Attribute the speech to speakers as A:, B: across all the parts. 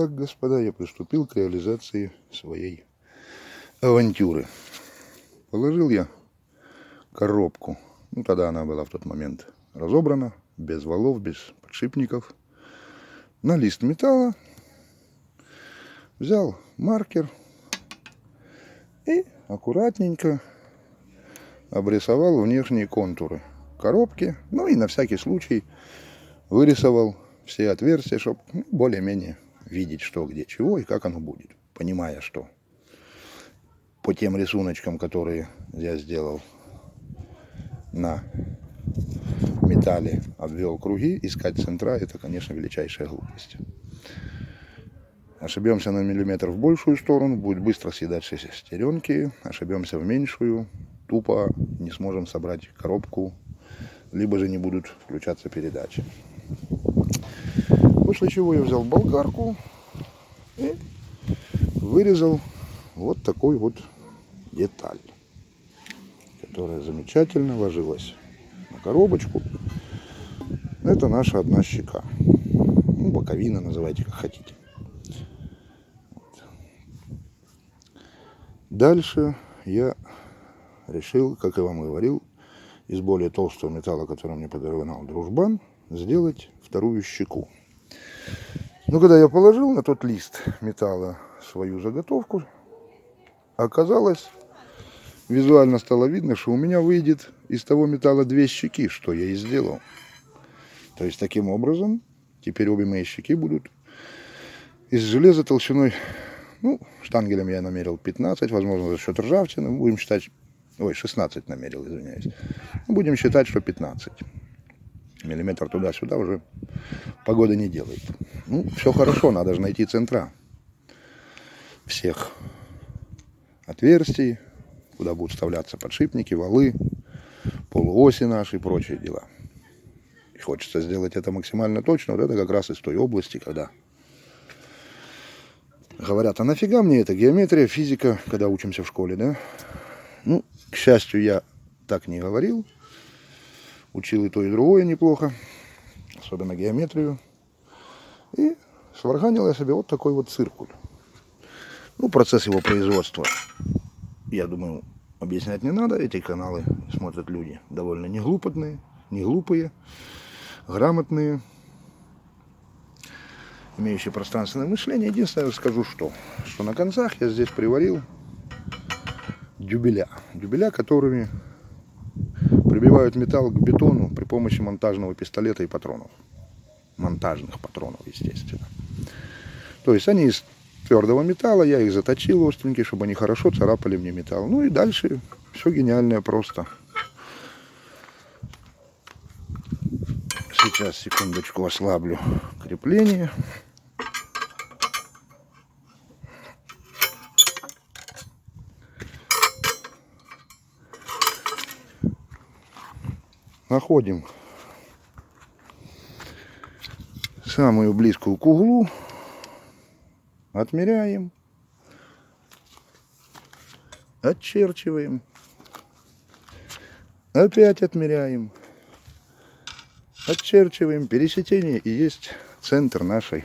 A: Итак, господа, я приступил к реализации своей авантюры. Положил я коробку, ну тогда она была в тот момент разобрана, без валов, без подшипников, на лист металла, взял маркер и аккуратненько обрисовал внешние контуры коробки, ну и на всякий случай вырисовал все отверстия, чтобы более-менее видеть, что, где, чего и как оно будет, понимая, что по тем рисуночкам, которые я сделал на металле, обвел круги, искать центра, это, конечно, величайшая глупость. Ошибемся на миллиметр в большую сторону, будет быстро съедать шестеренки, ошибемся в меньшую, тупо не сможем собрать коробку, либо же не будут включаться передачи. После чего я взял болгарку и вырезал вот такой вот деталь, которая замечательно ложилась на коробочку. Это наша одна щека. Ну, боковина, называйте как хотите. Вот. Дальше я решил, как я вам говорил, из более толстого металла, который мне подарил дружбан, сделать вторую щеку. Но когда я положил на тот лист металла свою заготовку, оказалось, визуально стало видно, что у меня выйдет из того металла две щеки, что я и сделал. То есть таким образом теперь обе мои щеки будут из железа толщиной, ну, штангелем я намерил 15, возможно, за счет ржавчины, будем считать, 16 намерил, извиняюсь. Будем считать, что 15. Миллиметр туда-сюда уже погода не делает. Ну, все хорошо, надо же найти центра всех отверстий, куда будут вставляться подшипники, валы, полуоси наши и прочие дела. И хочется сделать это максимально точно. Вот это как раз из той области, когда говорят, а нафига мне это геометрия, физика, когда учимся в школе, да? Ну, к счастью, я так не говорил. Учил и то, и другое неплохо, особенно геометрию. И сварганил я себе вот такой вот циркуль. Ну, процесс его производства, я думаю, объяснять не надо. Эти каналы смотрят люди довольно не глупые, грамотные, имеющие пространственное мышление. Единственное, скажу, что на концах я здесь приварил дюбеля. Дюбеля, которыми прибивают металл к бетону при помощи монтажного пистолета и патронов. Монтажных патронов, естественно. То есть они из твердого металла, я их заточил остренькие, чтобы они хорошо царапали мне металл. Ну и дальше все гениальное просто. Сейчас, секундочку, ослаблю крепление. Находим самую близкую к углу, отмеряем, отчерчиваем, опять отмеряем, отчерчиваем. Пересечение и есть центр нашего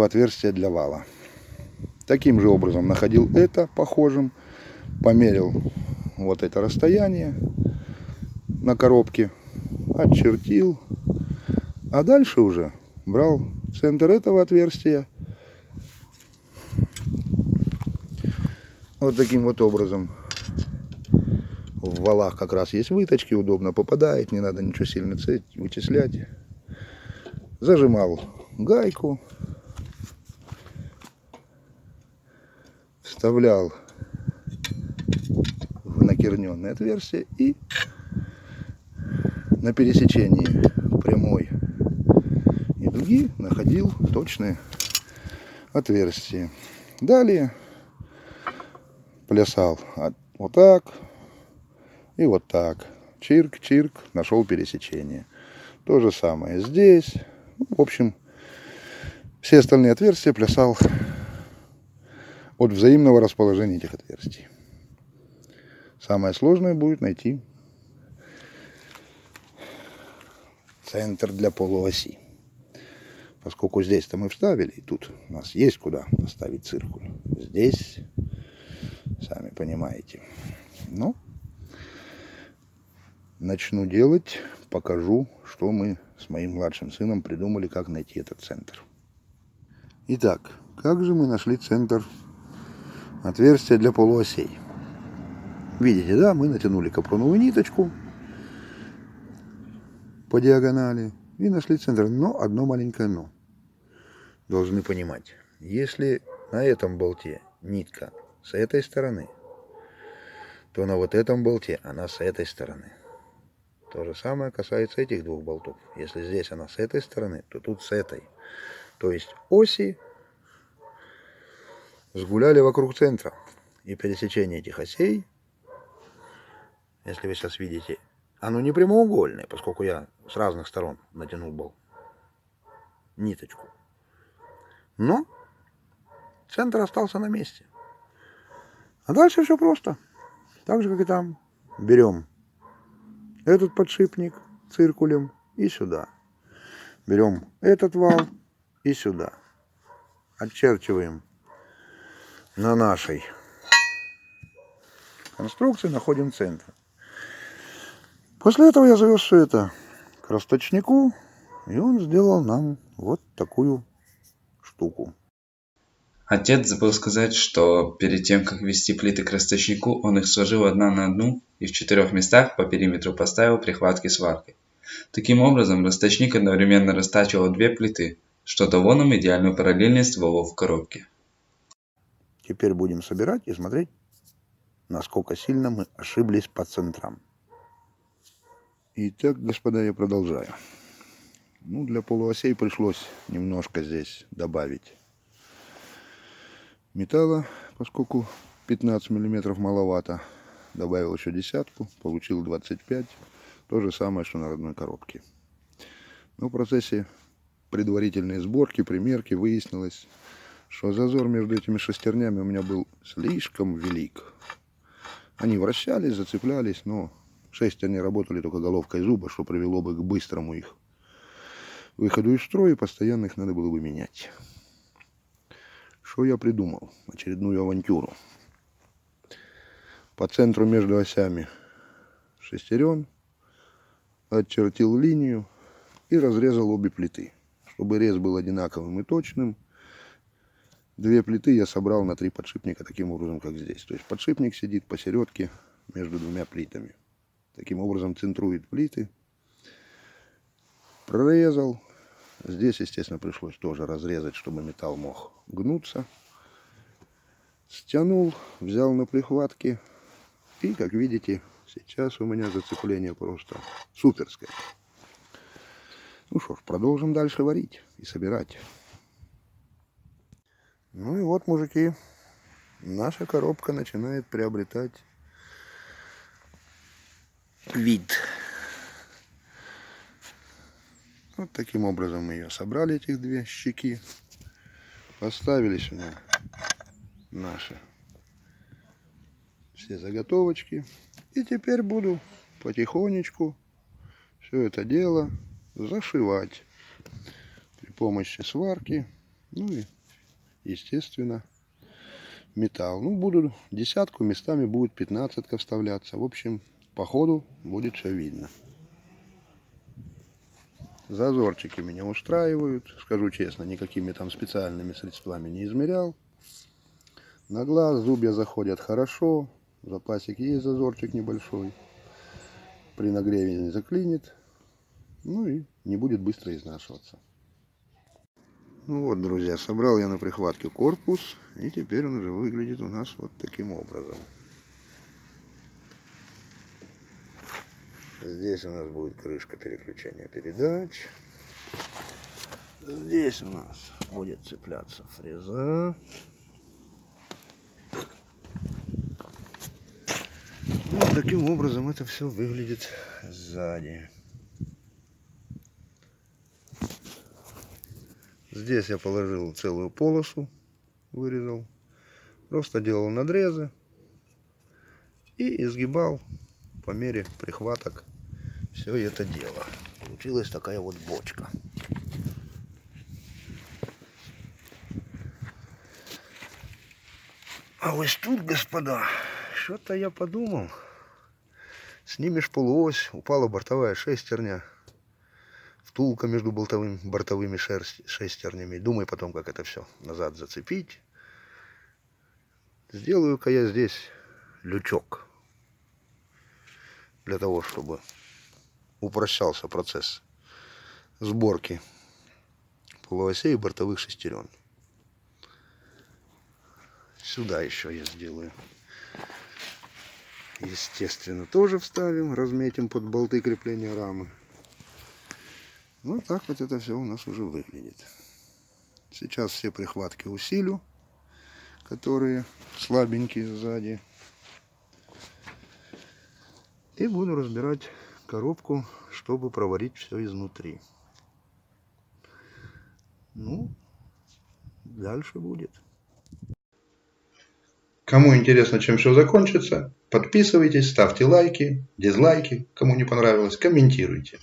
A: отверстия для вала. Таким же образом находил это похожим, померил вот это расстояние на коробке, отчертил, а дальше уже брал центр этого отверстия вот таким вот образом. В валах как раз есть выточки, удобно попадает, не надо ничего сильно вычислять. Зажимал гайку, вставлял в накерненное отверстие и на пересечении прямой и дуги находил точные отверстия. Далее плясал вот так и вот так. Чирк-чирк, нашел пересечение. То же самое здесь. В общем, все остальные отверстия плясал от взаимного расположения этих отверстий. Самое сложное будет найти центр для полуоси. поскольку здесь-то мы вставили, и тут у нас есть куда поставить циркуль. Здесь, сами понимаете. Ну, начну делать, покажу, что мы с моим младшим сыном придумали, как найти этот центр. Итак, как же мы нашли центр отверстия для полуосей? Видите, да, мы натянули капроновую ниточку по диагонали и нашли центр. Но одно маленькое но. Должны понимать, если на этом болте нитка с этой стороны, то на вот этом болте она с этой стороны. То же самое касается этих двух болтов. Если здесь она с этой стороны, то тут с этой. То есть оси сгуляли вокруг центра. И пересечение этих осей, если вы сейчас видите, оно не прямоугольное, поскольку я с разных сторон натянул был ниточку. Но центр остался на месте. А дальше все просто. Так же, как и там. Берем этот подшипник циркулем и сюда. Берем этот вал и сюда. Отчерчиваем на нашей конструкции, находим центр. После этого я завез все это к росточнику, и он сделал нам вот такую штуку.
B: Отец забыл сказать, что перед тем, как ввести плиты к росточнику, он их сложил одна на одну и в 4 местах по периметру поставил прихватки сваркой. Таким образом, росточник одновременно растачивал 2 плиты, что дало нам идеальную параллельность валов в коробке.
A: Теперь будем собирать и смотреть, насколько сильно мы ошиблись по центрам. Итак, господа, я продолжаю. Для полуосей пришлось немножко здесь добавить металла, поскольку 15 мм маловато. Добавил еще десятку, получил 25. То же самое, что на родной коробке. Но в процессе предварительной сборки, примерки выяснилось, что зазор между этими шестернями у меня был слишком велик. Они вращались, зацеплялись, но шестерни работали только головкой зуба, что привело бы к быстрому их выходу из строя, и постоянно их надо было бы менять. Что я придумал? Очередную авантюру. По центру между осями шестерен отчертил линию и разрезал обе плиты. Чтобы рез был одинаковым и точным, 2 плиты я собрал на 3 подшипника таким образом, как здесь. То есть подшипник сидит посередке между 2 плитами. Таким образом центрует плиты. Прорезал. Здесь, естественно, пришлось тоже разрезать, чтобы металл мог гнуться. Стянул, взял на прихватки. И, как видите, сейчас у меня зацепление просто суперское. Ну что ж, продолжим дальше варить и собирать. Ну и вот, мужики, наша коробка начинает приобретать вид. Вот таким образом мы ее собрали, этих 2 щеки. Поставили сюда наши все заготовочки. И теперь буду потихонечку все это дело зашивать при помощи сварки. Ну и, естественно, металл. Буду десятку, местами будет 15-ка вставляться. В общем, по ходу будет все видно. Зазорчики меня устраивают. Скажу честно, никакими там специальными средствами не измерял. На глаз зубья заходят хорошо. Запасик есть, зазорчик небольшой. При нагреве не заклинит. Ну и не будет быстро изнашиваться. Ну вот, друзья, собрал я на прихватке корпус. И теперь он уже выглядит у нас вот таким образом. Здесь у нас будет крышка переключения передач. Здесь у нас будет цепляться фреза. Вот таким образом это все выглядит сзади. Здесь я положил целую полосу, вырезал. Просто делал надрезы и изгибал по мере прихваток все это дело. Получилась такая вот бочка. А ось тут, господа, что-то я подумал. Снимешь полуось, упала бортовая шестерня. Втулка между бортовыми шестернями. Думай потом, как это все назад зацепить. Сделаю-ка я здесь лючок. Для того, чтобы упрощался процесс сборки полуосей и бортовых шестерен. Сюда еще я сделаю. Естественно, тоже вставим, разметим под болты крепления рамы. Вот так вот это все у нас уже выглядит. Сейчас все прихватки усилю, которые слабенькие сзади. И буду разбирать коробку, чтобы проварить все изнутри. Ну, дальше будет. Кому интересно, чем все закончится, подписывайтесь, ставьте лайки, дизлайки, кому не понравилось, комментируйте.